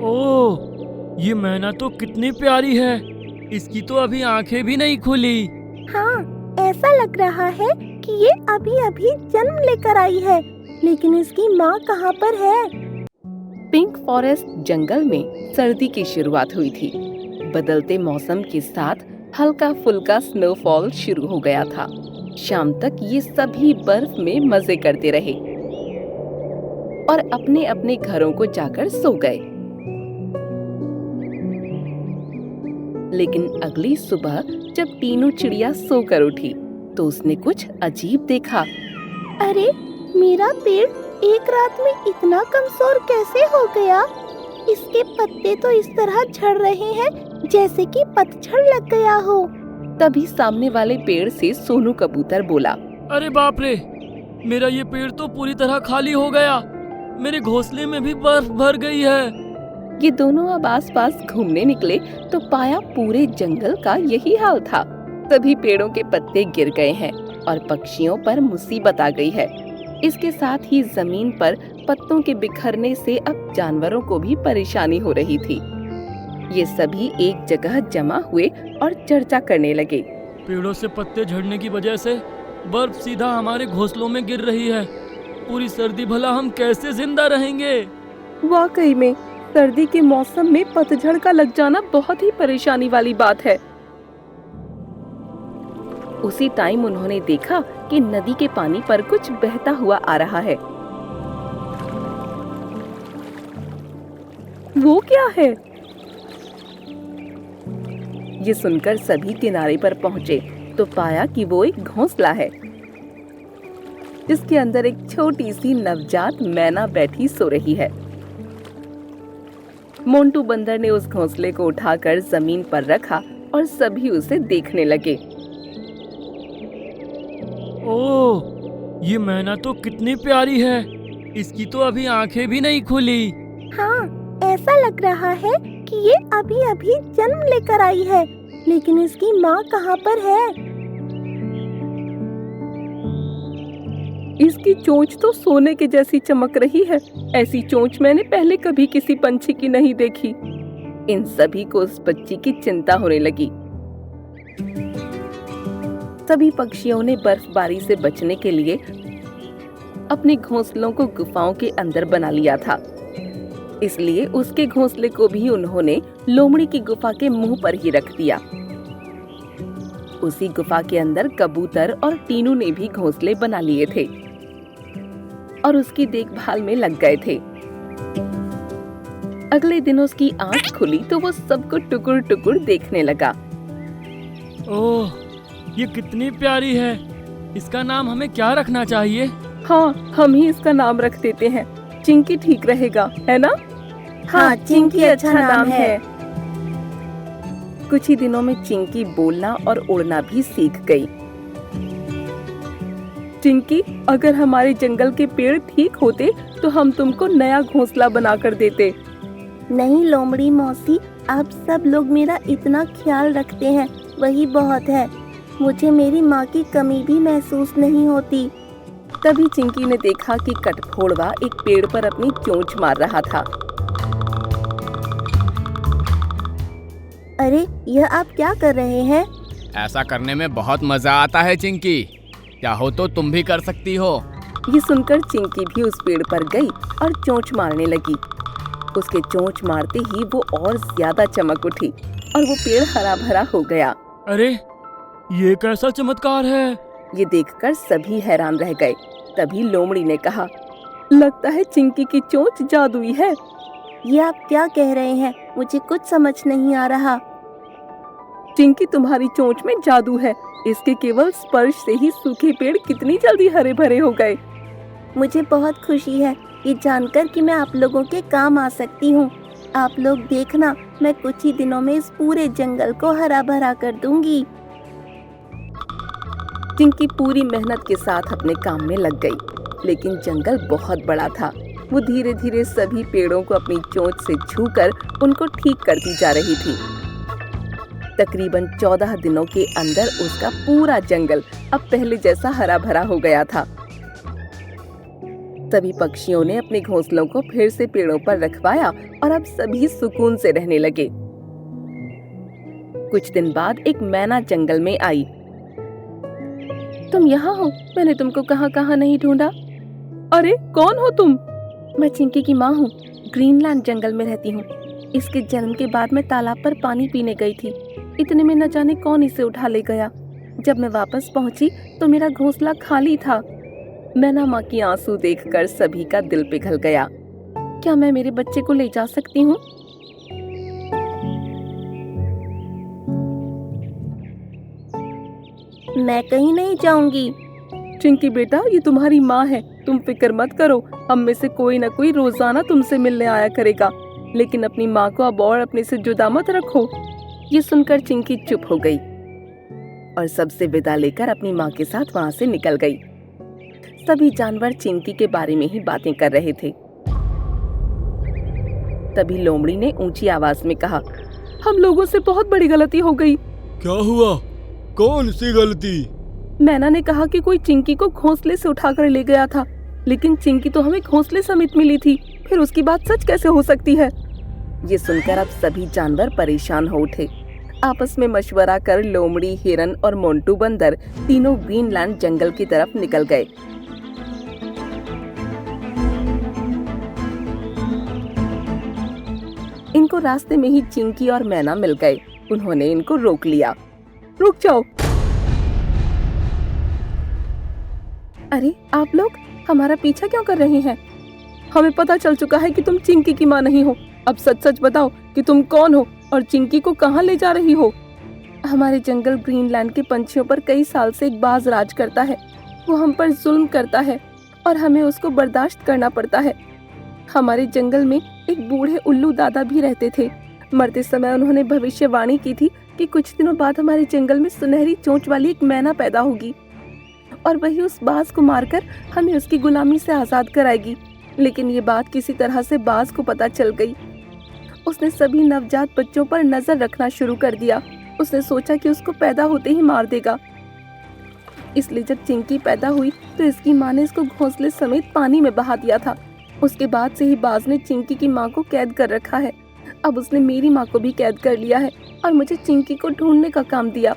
ओह, ये मैना तो कितनी प्यारी है। इसकी तो अभी आंखें भी नहीं खुली। हाँ, ऐसा लग रहा है कि ये अभी अभी जन्म लेकर आई है, लेकिन इसकी माँ कहाँ पर है? पिंक फॉरेस्ट जंगल में सर्दी की शुरुआत हुई थी। बदलते मौसम के साथ हल्का फुल्का स्नोफॉल शुरू हो गया था। शाम तक ये सभी बर्फ में मजे करते रहे और अपने अपने घरों को जाकर सो गए। लेकिन अगली सुबह जब टीनू चिड़िया सोकर उठी तो उसने कुछ अजीब देखा। अरे, मेरा पेड़ एक रात में इतना कमजोर कैसे हो गया? इसके पत्ते तो इस तरह झड़ रहे हैं जैसे कि पतझड़ लग गया हो। तभी सामने वाले पेड़ से सोनू कबूतर बोला, अरे बाप रे, मेरा ये पेड़ तो पूरी तरह खाली हो गया। मेरे घोंसले में भी बर्फ भर गई है। ये दोनों अब आसपास घूमने निकले तो पाया पूरे जंगल का यही हाल था। सभी पेड़ों के पत्ते गिर गए हैं और पक्षियों पर मुसीबत आ गई है। इसके साथ ही जमीन पर पत्तों के बिखरने से अब जानवरों को भी परेशानी हो रही थी। ये सभी एक जगह जमा हुए और चर्चा करने लगे। पेड़ों से पत्ते झड़ने की वजह से बर्फ सीधा हमारे घोंसलों में गिर रही है। पूरी सर्दी भला हम कैसे जिंदा रहेंगे? वाकई में सर्दी के मौसम में पतझड़ का लग जाना बहुत ही परेशानी वाली बात है। उसी टाइम उन्होंने देखा कि नदी के पानी पर कुछ बहता हुआ आ रहा है। वो क्या है? ये सुनकर सभी किनारे पर पहुंचे तो पाया कि वो एक घोंसला है जिसके अंदर एक छोटी सी नवजात मैना बैठी सो रही है। मोंटू बंदर ने उस घोंसले को उठाकर जमीन पर रखा और सभी उसे देखने लगे। ओह, ये मैना तो कितनी प्यारी है। इसकी तो अभी आंखें भी नहीं खुली। हाँ, ऐसा लग रहा है कि ये अभी अभी जन्म लेकर आई है, लेकिन इसकी माँ कहाँ पर है? इसकी चोंच तो सोने के जैसी चमक रही है। ऐसी चोंच मैंने पहले कभी किसी पंछी की नहीं देखी। इन सभी को उस बच्ची की चिंता होने लगी। सभी पक्षियों ने बर्फबारी से बचने के लिए अपने घोंसलों को गुफाओं के अंदर बना लिया था। इसलिए उसके घोंसले को भी उन्होंने लोमड़ी की गुफा के मुंह पर ही रख दिया। उसी गुफा के अंदर कबूतर और टीनू ने भी घोंसले बना लिए थे और उसकी देखभाल में लग गए थे। अगले दिन उसकी आंख खुली तो वो सबको टुकुर टुकुर देखने लगा। ओह, ये कितनी प्यारी है। इसका नाम हमें क्या रखना चाहिए? हाँ, हम ही इसका नाम रख देते हैं। चिंकी ठीक रहेगा, है ना? हाँ, चिंकी अच्छा नाम है। कुछ ही दिनों में चिंकी बोलना और उड़ना भी सीख गई। चिंकी, अगर हमारे जंगल के पेड़ ठीक होते तो हम तुमको नया घोंसला बनाकर देते। नहीं लोमड़ी मौसी, आप सब लोग मेरा इतना ख्याल रखते हैं, वही बहुत है। मुझे मेरी माँ की कमी भी महसूस नहीं होती। तभी चिंकी ने देखा कि कटफोड़वा एक पेड़ पर अपनी चोंच मार रहा था। अरे, यह आप क्या कर रहे हैं? ऐसा करने में बहुत मजा आता है चिंकी। चाहो तो तुम भी कर सकती हो। ये सुनकर चिंकी भी उस पेड़ पर गई और चोंच मारने लगी। उसके चोंच मारते ही वो और ज्यादा चमक उठी और वो पेड़ हरा भरा हो गया। अरे, ये कैसा चमत्कार है? ये देखकर सभी हैरान रह गए। तभी लोमड़ी ने कहा, लगता है चिंकी की चोंच जादुई है। ये आप क्या कह रहे हैं? मुझे कुछ समझ नहीं आ रहा। चिंकी, तुम्हारी चोंच में जादू है। इसके केवल स्पर्श से ही सूखे पेड़ कितनी जल्दी हरे भरे हो गए। मुझे बहुत खुशी है ये जानकर कि मैं आप लोगों के काम आ सकती हूँ। आप लोग देखना, मैं कुछ ही दिनों में इस पूरे जंगल को हरा भरा कर दूंगी। चिंकी पूरी मेहनत के साथ अपने काम में लग गई, लेकिन जंगल बहुत बड़ा था। वो धीरे धीरे सभी पेड़ों को अपनी चोंच से छूकर उनको ठीक करती जा रही थी। तकरीबन 14 दिनों के अंदर उसका पूरा जंगल अब पहले जैसा हरा भरा हो गया था। सभी पक्षियों ने अपने घोंसलों को फिर से पेड़ों पर रखवाया और अब सभी सुकून से रहने लगे। कुछ दिन बाद एक मैना जंगल में आई। तुम यहाँ हो? मैंने तुमको कहाँ कहाँ नहीं ढूंढा। अरे कौन हो तुम? मैं चिंकी की माँ हूँ, ग्रीनलैंड जंगल में रहती हूँ। इसके जन्म के बाद मैं तालाब पर पानी पीने गई थी। इतने में न जाने कौन इसे उठा ले गया। जब मैं वापस पहुंची तो मेरा घोंसला खाली था। मैना माँ की आंसू देखकर सभी का दिल पिघल गया। क्या मैं मेरे बच्चे को ले जा सकती हूँ? मैं कहीं नहीं जाऊंगी। चिंकी बेटा, ये तुम्हारी माँ है, तुम फिक्र मत करो। हम में से कोई न कोई रोजाना तुमसे मिलने आया करेगा, लेकिन अपनी माँ को अब और अपने से जुदा मत रखो। ये सुनकर चिंकी चुप हो गई और सबसे विदा लेकर अपनी माँ के साथ वहाँ से निकल गई। सभी जानवर चिंकी के बारे में ही बातें कर रहे थे। तभी लोमड़ी ने ऊंची आवाज में कहा, हम लोगों से बहुत बड़ी गलती हो गई। क्या हुआ? कौन सी गलती? मैना ने कहा कि कोई चिंकी को घोंसले से उठाकर ले गया था, लेकिन चिंकी तो हमें घोंसले समेत मिली थी। फिर उसकी बात सच कैसे हो सकती है? ये सुनकर अब सभी जानवर परेशान हो उठे। आपस में मशवरा कर लोमड़ी, हिरन और मोंटू बंदर तीनों ग्रीनलैंड जंगल की तरफ निकल गए। इनको रास्ते में ही चिंकी और मैना मिल गए। उन्होंने इनको रोक लिया। रुक जाओ। अरे आप लोग हमारा पीछा क्यों कर रहे हैं? हमें पता चल चुका है कि तुम चिंकी की माँ नहीं हो। अब सच सच बताओ कि तुम कौन हो और चिंकी को कहाँ ले जा रही हो? हमारे जंगल ग्रीनलैंड के पंछियों पर कई साल से एक बाज राज करता है। वो हम पर जुल्म करता है और हमें उसको बर्दाश्त करना पड़ता है। हमारे जंगल में एक बूढ़े उल्लू दादा भी रहते थे। मरते समय उन्होंने भविष्यवाणी की थी कि कुछ दिनों बाद हमारे जंगल में सुनहरी चोंच वाली एक मैना पैदा होगी और वही उस बाज को मारकर हमें उसकी गुलामी से आजाद कराएगी। लेकिन ये बात किसी तरह से बाज को पता चल गई। उसने सभी नवजात बच्चों पर नजर रखना शुरू कर दिया। उसने सोचा कि उसको पैदा होते ही मार देगा। इसलिए जब चिंकी पैदा हुई तो इसकी माँ ने इसको घोंसले समेत पानी में बहा दिया था। उसके बाद से ही बाज ने चिंकी की माँ को कैद कर रखा है। अब उसने मेरी माँ को भी कैद कर लिया है और मुझे चिंकी को ढूंढने का काम दिया।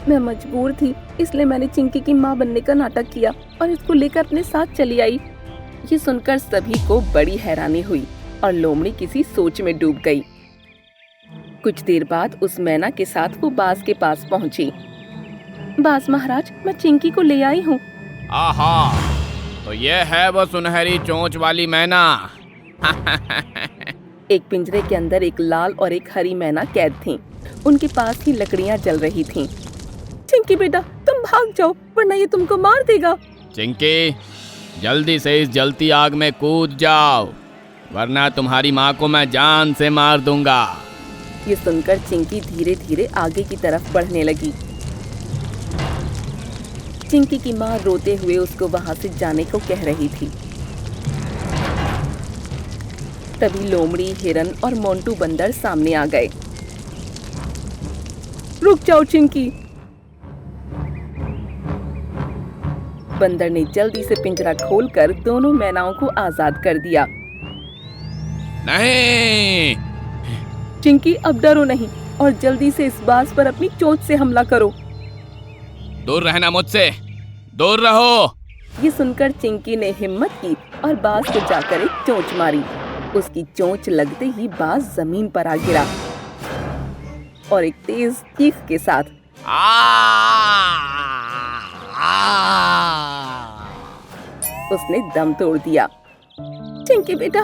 मैं मजबूर थी, इसलिए मैंने चिंकी की माँ बनने का नाटक किया और इसको लेकर अपने साथ चली आई। ये सुनकर सभी को बड़ी हैरानी हुई और लोमड़ी किसी सोच में डूब गई। कुछ देर बाद उस मैना के साथ वो बाज के पास पहुंची। बाज महाराज, मैं चिंकी को ले आई हूँ। आहा, तो ये है वो सुनहरी चोंच वाली मैना। एक पिंजरे के अंदर एक लाल और एक हरी मैना कैद थीं। उनके पास ही लकड़ियां जल रही थीं। चिंकी बेटा, तुम भाग जाओ वरना ये तुमको मार देगा। चिंकी, जल्दी से इस जलती आग में कूद जाओ, वरना तुम्हारी माँ को मैं जान से मार दूंगा। ये सुनकर चिंकी धीरे धीरे आगे की तरफ बढ़ने लगी। चिंकी की माँ रोते हुए उसको वहां से जाने को कह रही थी। तभी लोमड़ी, हिरन और मोंटू बंदर सामने आ गए। रुक जाओ चिंकी। बंदर ने जल्दी से पिंजरा खोलकर दोनों मैनाओं को आजाद कर दिया। नहीं। चिंकी, अब डरो नहीं और जल्दी से इस बाज पर अपनी चोंच से हमला करो। दूर रहना मुझसे, दूर रहो। ये सुनकर चिंकी ने हिम्मत की और बाज को जाकर एक चोंच मारी। उसकी चोंच लगते ही बाज जमीन पर आ गिरा और एक तेज चीख के साथ उसने दम तोड़ दिया। चिंकी बेटा।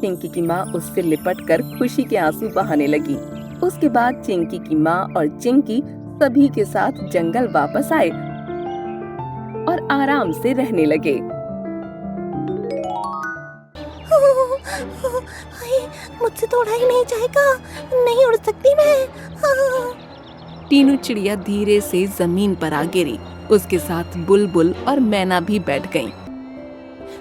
चिंकी की माँ उससे लिपटकर खुशी के आंसू बहाने लगी। उसके बाद चिंकी की माँ और चिंकी सभी के साथ जंगल वापस आए और आराम से रहने लगे। मुझसे थोड़ा ही नहीं जाएगा, नहीं उड़ सकती मैं। तीनों चिड़िया धीरे से जमीन पर आ गिरी। उसके साथ बुलबुल और मैना भी बैठ गईं।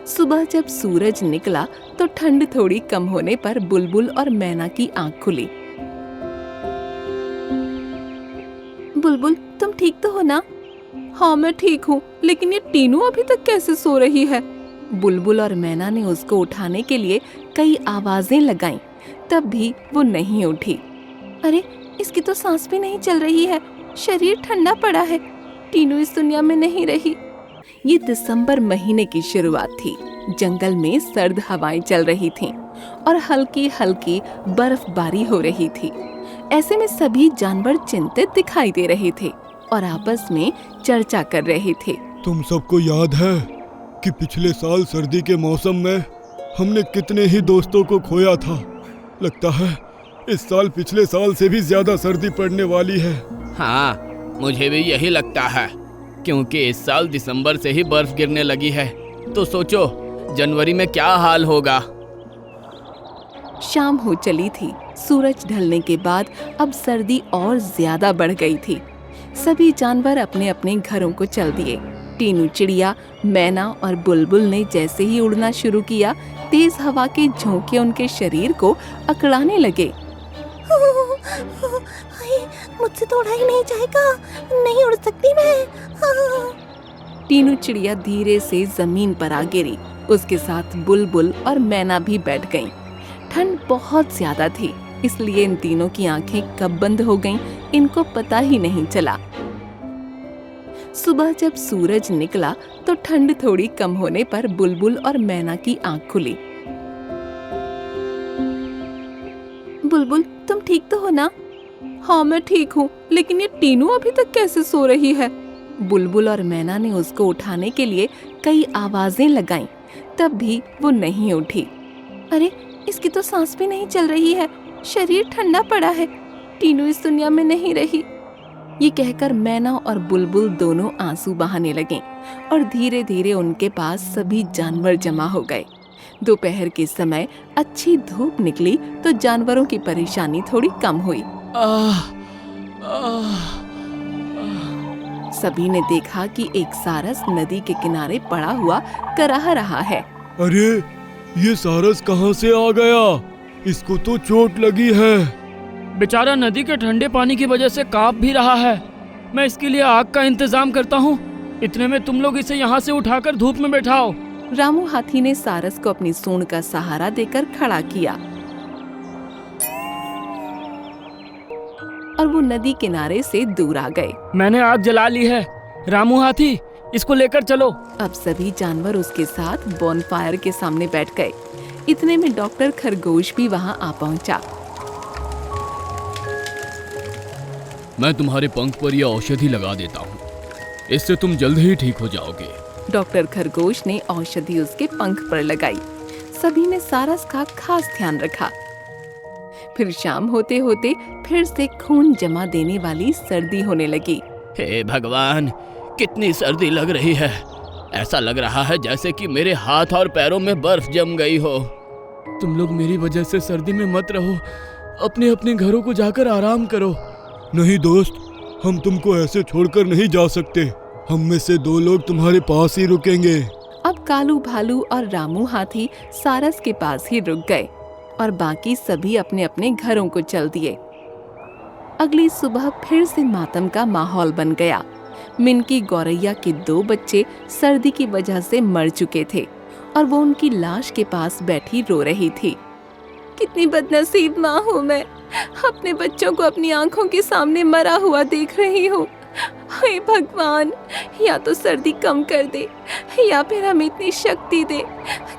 सुबह जब सूरज निकला तो ठंड थोड़ी कम होने पर बुलबुल और मैना की आंख खुली। बुलबुल, तुम ठीक तो हो ना? हाँ मैं ठीक हूँ, लेकिन ये टीनू अभी तक कैसे सो रही है? बुलबुल और मैना ने उसको उठाने के लिए कई आवाजें लगाईं, तब भी वो नहीं उठी। अरे, इसकी तो सांस भी नहीं चल रही है, शरीर ठंडा पड़ा है। टीनू इस दुनिया में नहीं रही। ये दिसंबर महीने की शुरुआत थी। जंगल में सर्द हवाएं चल रही थीं और हल्की हल्की बर्फबारी हो रही थी। ऐसे में सभी जानवर चिंतित दिखाई दे रहे थे और आपस में चर्चा कर रहे थे। तुम सबको याद है कि पिछले साल सर्दी के मौसम में हमने कितने ही दोस्तों को खोया था। लगता है इस साल पिछले साल से भी ज्यादा सर्दी पड़ने वाली है। हाँ, मुझे भी यही लगता है, क्योंकि इस साल दिसंबर से ही बर्फ गिरने लगी है। तो सोचो जनवरी में क्या हाल होगा। शाम हो चली थी। सूरज ढलने के बाद अब सर्दी और ज्यादा बढ़ गई थी। सभी जानवर अपने अपने घरों को चल दिए। टीनू चिड़िया, मैना और बुलबुल ने जैसे ही उड़ना शुरू किया, तेज हवा के झोंके उनके शरीर को अकड़ाने लगे। मुझसे तो उड़ा ही नहीं जाएगा, नहीं उड़ सकती मैं। टीनू चिड़िया धीरे से जमीन पर आ गिरी। उसके साथ बुलबुल और मैना भी बैठ गईं। ठंड बहुत ज्यादा थी, इसलिए इन तीनों की आंखें कब बंद हो गईं, इनको पता ही नहीं चला। सुबह जब सूरज निकला तो ठंड थोड़ी कम होने पर बुलबुल और मैना की आंख खुली। बुलबुल, तुम ठीक तो हो ना? हाँ, मैं ठीक हूँ, लेकिन ये टीनू अभी तक कैसे सो रही है? बुलबुल और मैना ने उसको उठाने के लिए कई आवाजें लगाईं, तब भी वो नहीं उठी। अरे, इसकी तो सांस भी नहीं चल रही है, शरीर ठंडा पड़ा है। टीनू इस दुनिया में नहीं रही। ये कहकर मैना और बुलबुल दोनों आंसू बहाने लगे और धीरे धीरे उनके पास सभी जानवर जमा हो गए। दोपहर के समय अच्छी धूप निकली तो जानवरों की परेशानी थोड़ी कम हुई। सभी ने देखा कि एक सारस नदी के किनारे पड़ा हुआ कराह रहा है। अरे, ये सारस कहाँ से आ गया? इसको तो चोट लगी है। बेचारा नदी के ठंडे पानी की वजह से कांप भी रहा है। मैं इसके लिए आग का इंतजाम करता हूँ। इतने में तुम लोग इसे यहाँ से उठाकर धूप में बैठाओ। रामू हाथी ने सारस को अपनी सूंड का सहारा देकर खड़ा किया और वो नदी किनारे से दूर आ गए। मैंने आग जला ली है। रामू हाथी, इसको लेकर चलो। अब सभी जानवर उसके साथ बॉनफायर के सामने बैठ गए। इतने में डॉक्टर खरगोश भी वहाँ आ पहुँचा। मैं तुम्हारे पंख पर यह औषधि लगा देता हूँ, इससे तुम जल्द ही ठीक हो जाओगे। डॉक्टर खरगोश ने औषधि उसके पंख पर लगाई। सभी ने सारस का खास ध्यान रखा। फिर शाम होते होते फिर से खून जमा देने वाली सर्दी होने लगी। हे भगवान, कितनी सर्दी लग रही है। ऐसा लग रहा है जैसे कि मेरे हाथ और पैरों में बर्फ जम गई हो। तुम लोग मेरी वजह से सर्दी में मत रहो, अपने अपने घरों को जाकर आराम करो। नहीं दोस्त, हम तुमको ऐसे छोड़कर नहीं जा सकते। हम में से 2 लोग तुम्हारे पास ही रुकेंगे। अब कालू भालू और रामू हाथी सारस के पास ही रुक गए और बाकी सभी अपने अपने घरों को चल दिए। अगली सुबह फिर से मातम का माहौल बन गया। मिनकी गौरैया के 2 बच्चे सर्दी की वजह से मर चुके थे और वो उनकी लाश के पास बैठी रो रही थी। कितनी बदनसीब माँ हूँ मैं, अपने बच्चों को अपनी आंखों के सामने मरा हुआ देख रही हूँ। हे भगवान, या तो सर्दी कम कर दे या फिर हमें इतनी शक्ति दे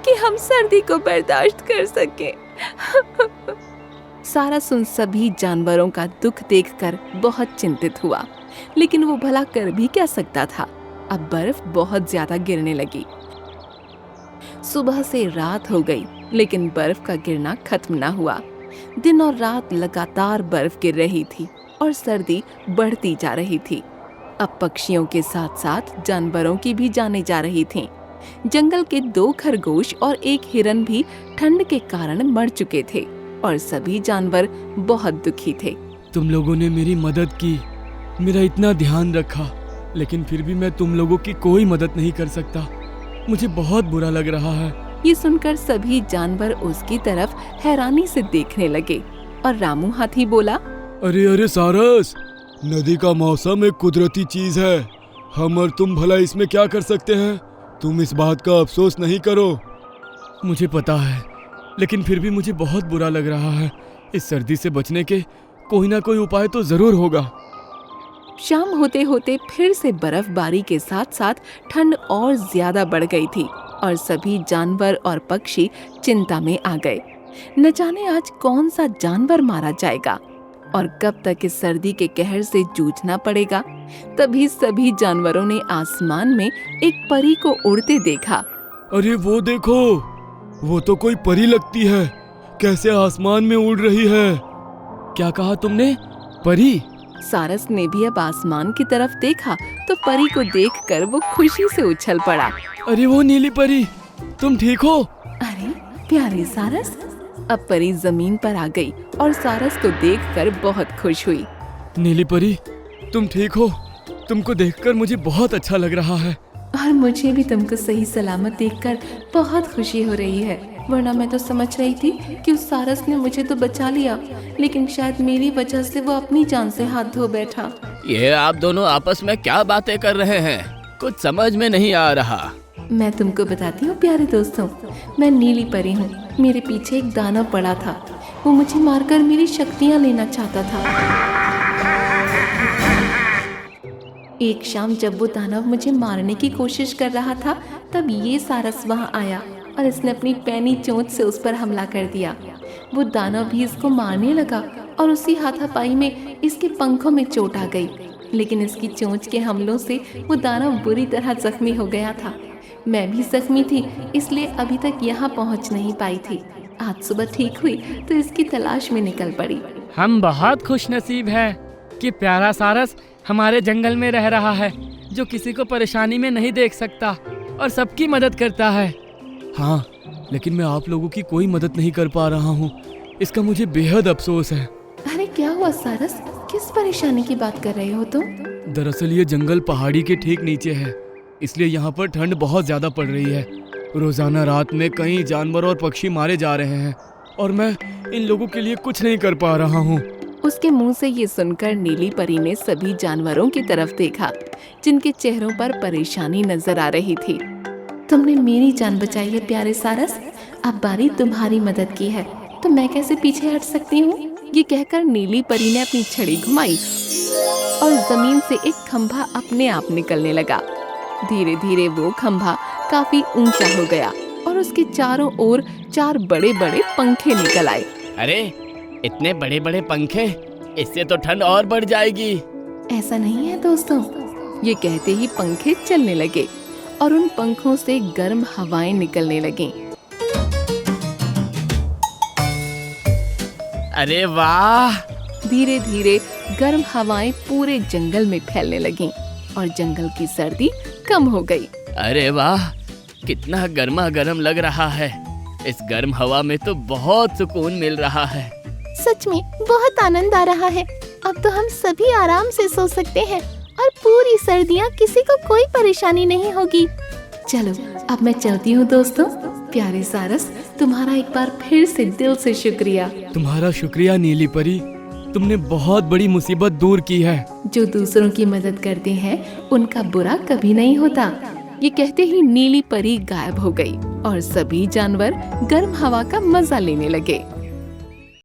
कि हम सर्दी को बर्दाश्त कर सकें। सारस उन सभी जानवरों का दुख देखकर बहुत चिंतित हुआ, लेकिन वो भला कर भी क्या सकता था। अब बर्फ बहुत ज्यादा गिरने लगी। सुबह से रात हो गई, लेकिन बर्फ का गिरना खत्म न हुआ। दिन और रात लगातार बर्फ गिर रही थी और सर्दी बढ़ती जा रही थी। अब पक्षियों के साथ साथ जानवरों की भी जानें जा रही थीं। जंगल के 2 खरगोश और 1 हिरन भी ठंड के कारण मर चुके थे और सभी जानवर बहुत दुखी थे। तुम लोगों ने मेरी मदद की, मेरा इतना ध्यान रखा, लेकिन फिर भी मैं तुम लोगों की कोई मदद नहीं कर सकता। मुझे बहुत बुरा लग रहा है। ये सुनकर सभी जानवर उसकी तरफ हैरानी से देखने लगे और रामू हाथी बोला, अरे अरे सारस, नदी का मौसम एक कुदरती चीज है। हम और तुम भला इसमें क्या कर सकते हैं? तुम इस बात का अफसोस नहीं करो। मुझे पता है, लेकिन फिर भी मुझे बहुत बुरा लग रहा है। इस सर्दी से बचने के कोई ना कोई उपाय तो जरूर होगा। शाम होते होते फिर से बर्फबारी के साथ साथ ठंड और ज्यादा बढ़ गई थी और सभी जानवर और पक्षी चिंता में आ गए। न जाने आज कौन सा जानवर मारा जाएगा और कब तक इस सर्दी के कहर से जूझना पड़ेगा। तभी सभी जानवरों ने आसमान में एक परी को उड़ते देखा। अरे वो देखो, वो तो कोई परी लगती है, कैसे आसमान में उड़ रही है। क्या कहा तुमने? परी? सारस ने भी अब आसमान की तरफ देखा तो परी को देखकर वो खुशी से उछल पड़ा। अरे वो नीली परी, तुम ठीक हो? अरे प्यारे सारस! अब परी जमीन पर आ गई और सारस को देखकर बहुत खुश हुई। नीली परी, तुम ठीक हो? तुमको देखकर मुझे बहुत अच्छा लग रहा है। और मुझे भी तुमको सही सलामत देखकर बहुत खुशी हो रही है, वरना मैं तो समझ रही थी कि उस सारस ने मुझे तो बचा लिया, लेकिन शायद मेरी वजह से वो अपनी जान से हाथ धो बैठा। ये आप दोनों आपस में क्या बातें कर रहे हैं? कुछ समझ में नहीं आ रहा। मैं तुमको बताती हूँ प्यारे दोस्तों, मैं नीली परी हूँ। मेरे पीछे एक दानव पड़ा था, वो मुझे मारकर मेरी शक्तियाँ लेना चाहता था। एक शाम जब वो दानव मुझे मारने की कोशिश कर रहा था, तब ये सारस वहाँ आया और इसने अपनी पैनी चोंच से उस पर हमला कर दिया। वो दानव भी इसको मारने लगा और उसी हाथापाई में इसके पंखों में चोट आ गई, लेकिन इसकी चोंच के हमलों से वो दानव बुरी तरह जख्मी हो गया था। मैं भी जख्मी थी, इसलिए अभी तक यहाँ पहुँच नहीं पाई थी। आज सुबह ठीक हुई तो इसकी तलाश में निकल पड़ी। हम बहुत खुश नसीब हैं कि प्यारा सारस हमारे जंगल में रह रहा है, जो किसी को परेशानी में नहीं देख सकता और सबकी मदद करता है। हाँ, लेकिन मैं आप लोगों की कोई मदद नहीं कर पा रहा हूँ। इसका मुझे बेहद अफसोस है। अरे क्या हुआ सारस, किस परेशानी की बात कर रहे हो तुम? दरअसल ये जंगल पहाड़ी के ठीक नीचे है, इसलिए यहाँ पर ठंड बहुत ज्यादा पड़ रही है। रोजाना रात में कई जानवर और पक्षी मारे जा रहे हैं और मैं इन लोगों के लिए कुछ नहीं कर पा रहा हूँ। उसके मुंह से ये सुनकर नीली परी ने सभी जानवरों की तरफ देखा, जिनके चेहरों पर परेशानी नजर आ रही थी। तुमने मेरी जान बचाई है प्यारे सारस, अब बारी तुम्हारी मदद की है, तो मैं कैसे पीछे हट सकती हूँ? ये कहकर नीली परी ने अपनी छड़ी घुमाई और जमीन से एक खंभा अपने आप निकलने लगा। धीरे धीरे वो खंभा काफी ऊंचा हो गया और उसके चारों ओर 4 बड़े बड़े पंखे निकल आए। अरे इतने बड़े बड़े पंखे, इससे तो ठंड और बढ़ जाएगी। ऐसा नहीं है दोस्तों, ये कहते ही पंखे चलने लगे और उन पंखों से गर्म हवाएं निकलने लगीं। अरे वाह! धीरे धीरे गर्म हवाएं पूरे जंगल में फैलने लगीं और जंगल की सर्दी कम हो गई। अरे वाह, कितना गर्मा गर्म लग रहा है। इस गर्म हवा में तो बहुत सुकून मिल रहा है। सच में बहुत आनंद आ रहा है। अब तो हम सभी आराम से सो सकते हैं और पूरी सर्दियाँ किसी को कोई परेशानी नहीं होगी। चलो अब मैं चलती हूँ दोस्तों। प्यारे सारस, तुम्हारा एक बार फिर से दिल से शुक्रिया। तुम्हारा शुक्रिया नीली परी, तुमने बहुत बड़ी मुसीबत दूर की है। जो दूसरों की मदद करते हैं उनका बुरा कभी नहीं होता। ये कहते ही नीली परी गायब हो गई और सभी जानवर गर्म हवा का मजा लेने लगे।